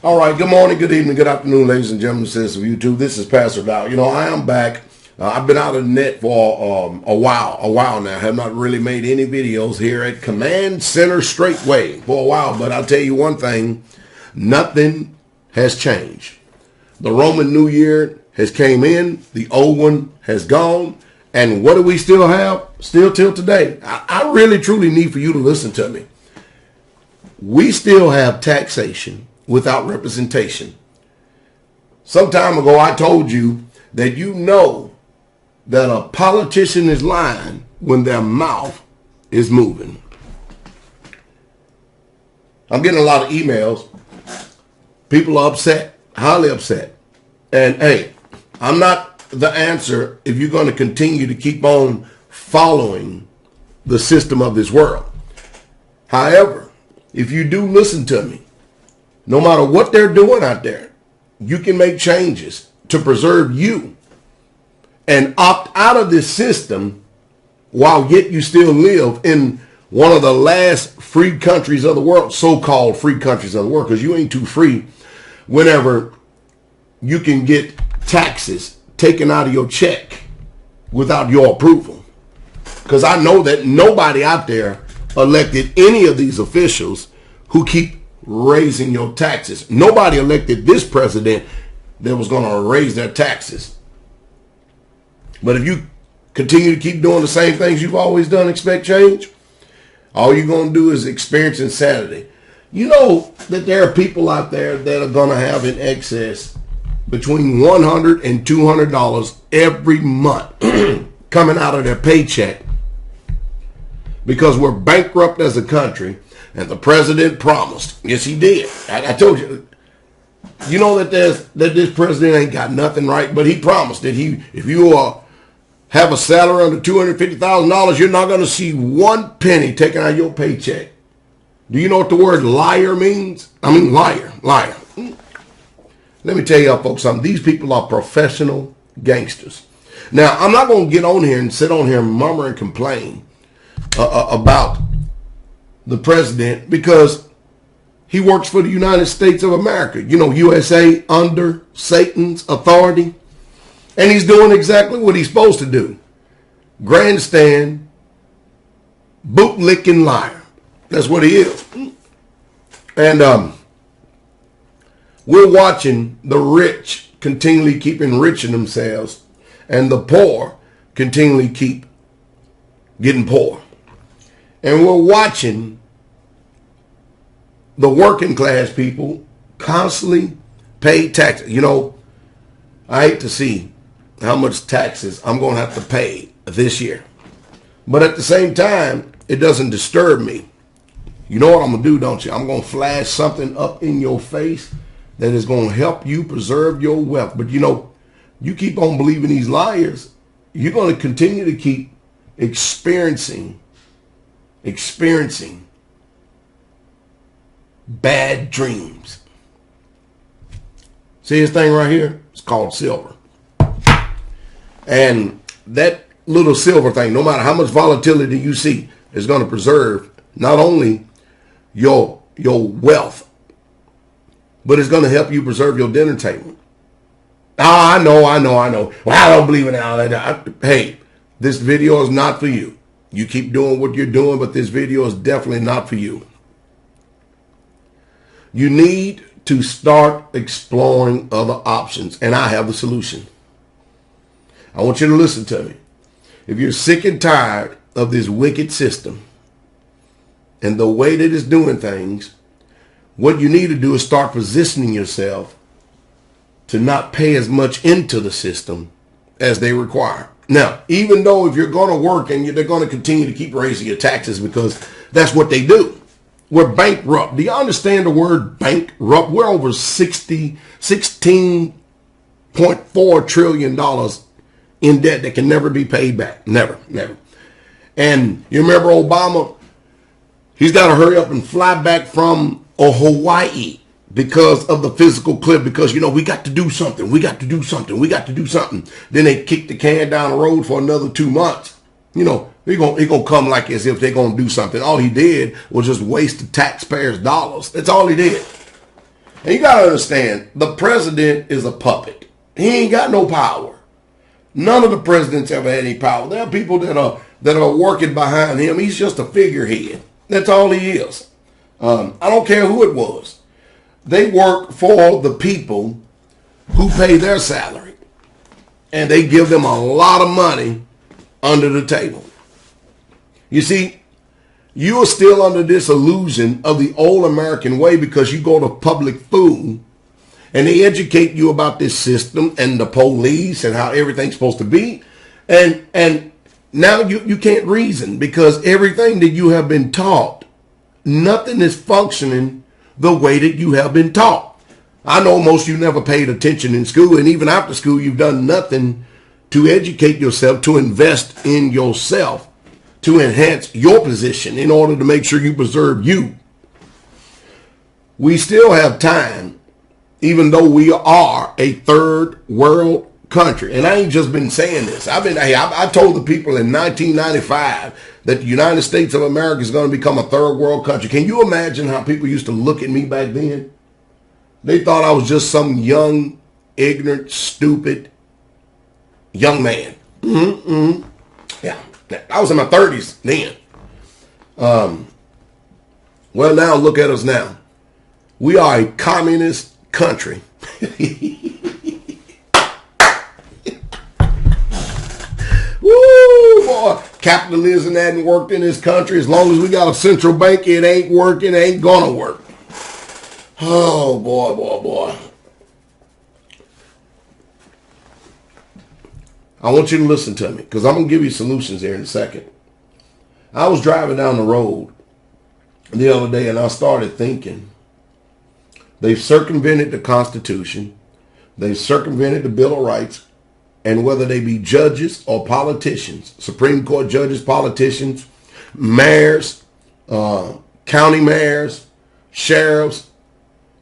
All right, good morning, good evening, good afternoon, ladies and gentlemen, citizens of YouTube. This is Pastor Dowell. You know, I am back. I've been out of the net for a while now. I have not really made any videos here at Command Center Straightway for a while, but I'll tell you one thing, nothing has changed. The Roman New Year has came in, the old one has gone, and what do we still have? Still till today. I really, truly need for you to listen to me. We still have taxation without representation. Some time ago, I told you that you know that a politician is lying when their mouth is moving. I'm getting a lot of emails. People are upset, highly upset. And hey, I'm not the answer if you're going to continue to keep on following the system of this world. However, if you do listen to me, no matter what they're doing out there, you can make changes to preserve you and opt out of this system while yet you still live in one of the last free countries of the world, so-called free countries of the world, because you ain't too free whenever you can get taxes taken out of your check without your approval. Because I know that nobody out there elected any of these officials who keep raising your taxes. Nobody elected this president that was going to raise their taxes. But if you continue to keep doing the same things you've always done, expect change, all you're going to do is experience insanity. You know that there are people out there that are going to have in excess between $100 and $200 every month coming out of their paycheck because we're bankrupt as a country. And the president promised. Yes, he did. I told you. You know that this president ain't got nothing right, but he promised that if you have a salary under $250,000, you're not going to see one penny taken out of your paycheck. Do you know what the word liar means? I mean liar. Let me tell y'all folks something. These people are professional gangsters. Now, I'm not going to get on here and sit on here and murmur and complain about the president because he works for the United States of America. You know, USA under Satan's authority. And he's doing exactly what he's supposed to do. Grandstand, bootlicking liar. That's what he is. And we're watching the rich continually keep enriching themselves and the poor continually keep getting poor. And we're watching the working class people constantly pay taxes. You know, I hate to see how much taxes I'm going to have to pay this year. But at the same time, it doesn't disturb me. You know what I'm going to do, don't you? I'm going to flash something up in your face that is going to help you preserve your wealth. But you know, you keep on believing these liars, you're going to continue to keep experiencing bad dreams. See this thing right here? It's called silver. And that little silver thing, no matter how much volatility you see, is going to preserve not only your wealth, but it's going to help you preserve your dinner table. I know. Well, I don't believe in all that. Hey, this video is not for you. You keep doing what you're doing, but this video is definitely not for you. You need to start exploring other options, and I have the solution. I want you to listen to me. If you're sick and tired of this wicked system and the way that it's doing things, what you need to do is start positioning yourself to not pay as much into the system as they require. Now, even though if you're going to work and they're going to continue to keep raising your taxes because that's what they do. We're bankrupt. Do you understand the word bankrupt? We're over $16.4 trillion in debt that can never be paid back. Never. And you remember Obama? He's got to hurry up and fly back from Hawaii because of the physical cliff, because, you know, we got to do something. Then they kick the can down the road for another 2 months. You know, He gonna come like as if they're gonna do something. All he did was just waste the taxpayers' dollars. That's all he did. And you got to understand, the president is a puppet. He ain't got no power. None of the presidents ever had any power. There are people that are working behind him. He's just a figurehead. That's all he is. I don't care who it was. They work for the people who pay their salary. And they give them a lot of money under the table. You see, you are still under this illusion of the old American way because you go to public food and they educate you about this system and the police and how everything's supposed to be. And now you can't reason because everything that you have been taught, nothing is functioning the way that you have been taught. I know most of you never paid attention in school, and even after school, you've done nothing to educate yourself, to invest in yourself, to enhance your position in order to make sure you preserve you. We still have time, even though we are a third world country. And I ain't just been saying this. I told the people in 1995 that the United States of America is going to become a third world country. Can you imagine how people used to look at me back then? They thought I was just some young, ignorant, stupid young man. Yeah, I was in my 30s then. Well, now look at us now. We are a communist country. Woo, boy. Capitalism hadn't worked in this country. As long as we got a central bank, it ain't working, ain't gonna work. Oh, boy. I want you to listen to me because I'm going to give you solutions here in a second. I was driving down the road the other day and I started thinking, they've circumvented the Constitution, they've circumvented the Bill of Rights, and whether they be judges or politicians, Supreme Court judges, politicians, mayors, county mayors, sheriffs,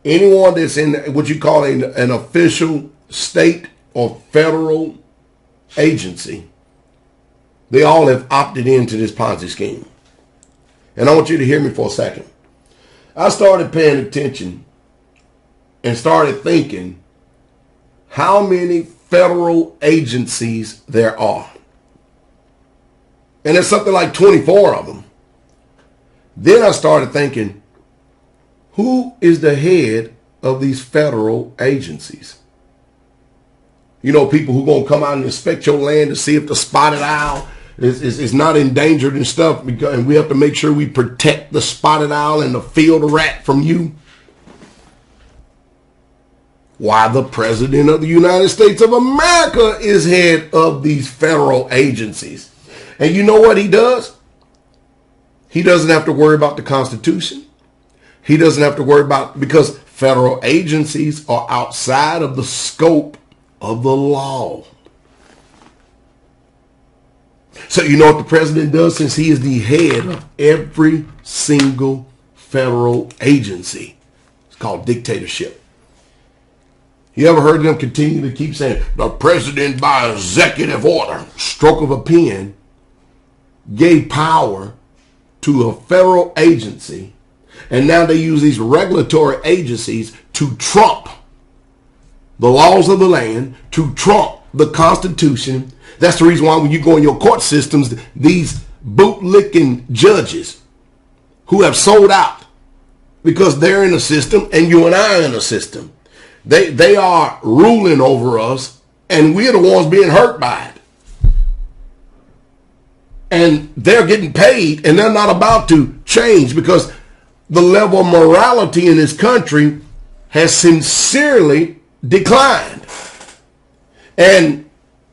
anyone that's in what you call an official state or federal agency, they all have opted into this Ponzi scheme. And I want you to hear me for a second. I started paying attention and started thinking how many federal agencies there are. And there's something like 24 of them. Then I started thinking, who is the head of these federal agencies? You know, people who going to come out and inspect your land to see if the spotted owl is not endangered and stuff. And we have to make sure we protect the spotted owl and the field rat from you. Why, the President of the United States of America is head of these federal agencies. And you know what he does? He doesn't have to worry about the Constitution. He doesn't have to worry about, because federal agencies are outside of the scope of the law. So you know what the president does, since he is the head of every single federal agency? It's called dictatorship. You ever heard them continue to keep saying, the president by executive order, stroke of a pen, gave power to a federal agency, and now they use these regulatory agencies to trump the laws of the land, to trump the Constitution. That's the reason why when you go in your court systems, these bootlicking judges who have sold out because they're in a system and you and I are in a system. They are ruling over us and we're the ones being hurt by it. And they're getting paid and they're not about to change because the level of morality in this country has sincerely declined. And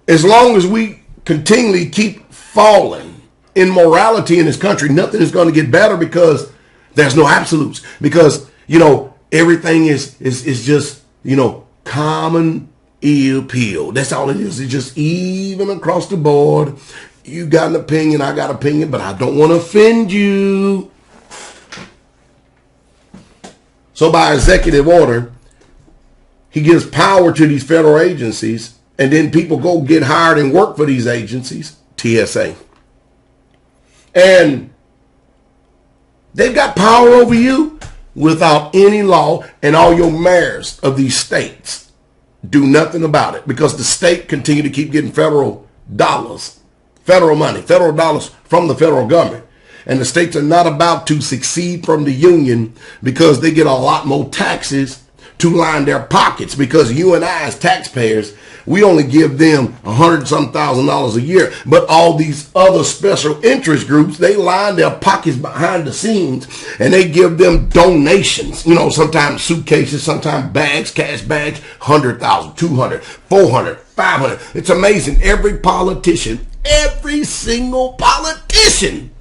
as long as we continually keep falling in morality in this country, nothing is going to get better because there's no absolutes. Because, you know, everything is just, you know, common ill pill. That's all it is. It's just even across the board. You got an opinion, I got an opinion, but I don't want to offend you. So by executive order, he gives power to these federal agencies, and then people go get hired and work for these agencies, TSA. And they've got power over you. without any law, and all your mayors of these states do nothing about it because the state continue to keep getting federal dollars, federal money, federal dollars from the federal government. And the states are not about to succeed from the union because they get a lot more taxes to line their pockets, because you and I as taxpayers, we only give them $100,000 a year. But all these other special interest groups, they line their pockets behind the scenes and they give them donations. You know, sometimes suitcases, sometimes bags, cash bags, 100,000, 200, 400, 500. It's amazing. Every politician, every single politician.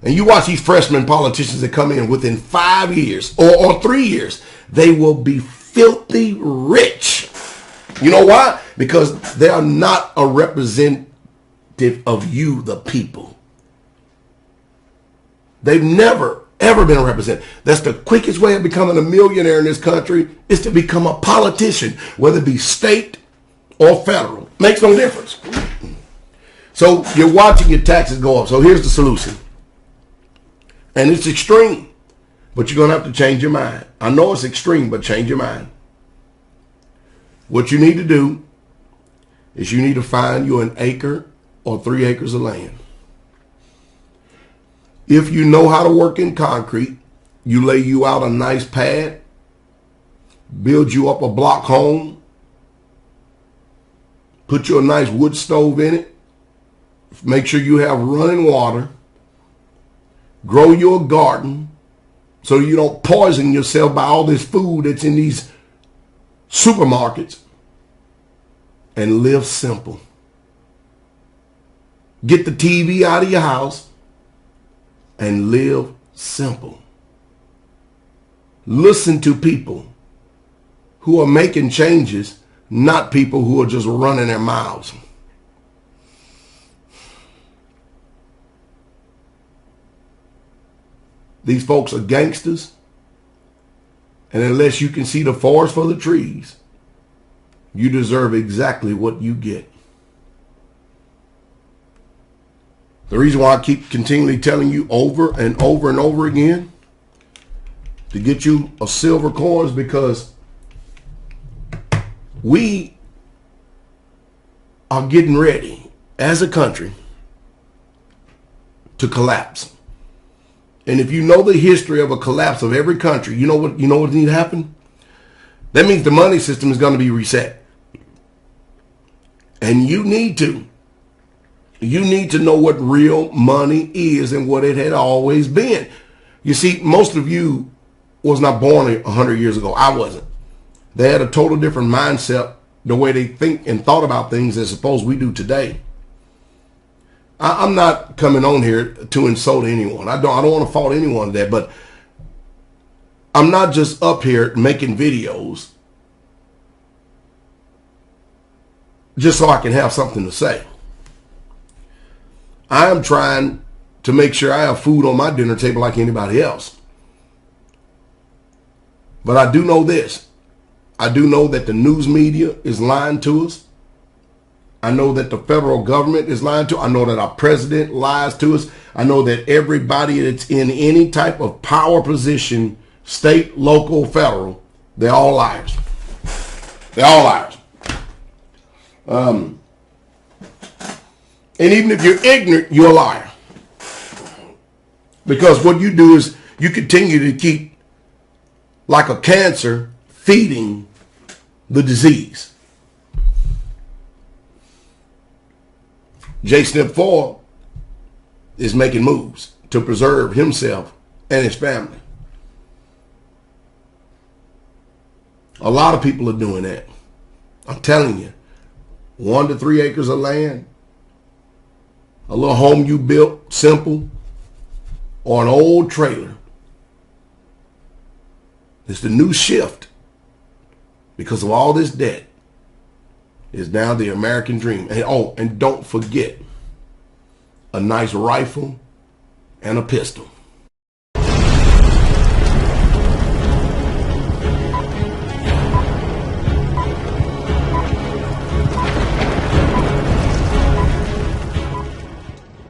And you watch these freshman politicians that come in within 5 years or 3 years, they will be filthy rich. You know why? Because they are not a representative of you, the people. They've never, ever been a representative. That's the quickest way of becoming a millionaire in this country, is to become a politician, whether it be state or federal. Makes no difference. So you're watching your taxes go up. So here's the solution. And it's extreme, but you're going to have to change your mind. I know it's extreme, but change your mind. What you need to do is you need to find you an acre or 3 acres of land. If you know how to work in concrete, you lay you out a nice pad, build you up a block home, put you a nice wood stove in it, make sure you have running water, grow your garden so you don't poison yourself by all this food that's in these supermarkets, and live simple. Get the TV out of your house and live simple. Listen to people who are making changes, not people who are just running their mouths. These folks are gangsters, and unless you can see the forest for the trees, you deserve exactly what you get. The reason why I keep continually telling you over and over and over again to get you a silver coin is because we are getting ready as a country to collapse. And if you know the history of a collapse of every country, you know what needs to happen? That means the money system is going to be reset. And you need to know what real money is and what it had always been. You see, most of you was not born 100 years ago. I wasn't. They had a total different mindset, the way they think and thought about things as opposed we do today. I'm not coming on here to insult anyone. I don't want to fault anyone there, but I'm not just up here making videos just so I can have something to say. I am trying to make sure I have food on my dinner table like anybody else. But I do know this. I do know that the news media is lying to us. I know that the federal government is lying to us. I know that our president lies to us. I know that everybody that's in any type of power position, state, local, federal, they're all liars. They're all liars. And even if you're ignorant, you're a liar. Because what you do is you continue to keep, like a cancer, feeding the disease. J-Snip 4 is making moves to preserve himself and his family. A lot of people are doing that. I'm telling you, 1 to 3 acres of land, a little home you built, simple, or an old trailer. It's the new shift because of all this debt. Is now the American dream. And don't forget a nice rifle and a pistol.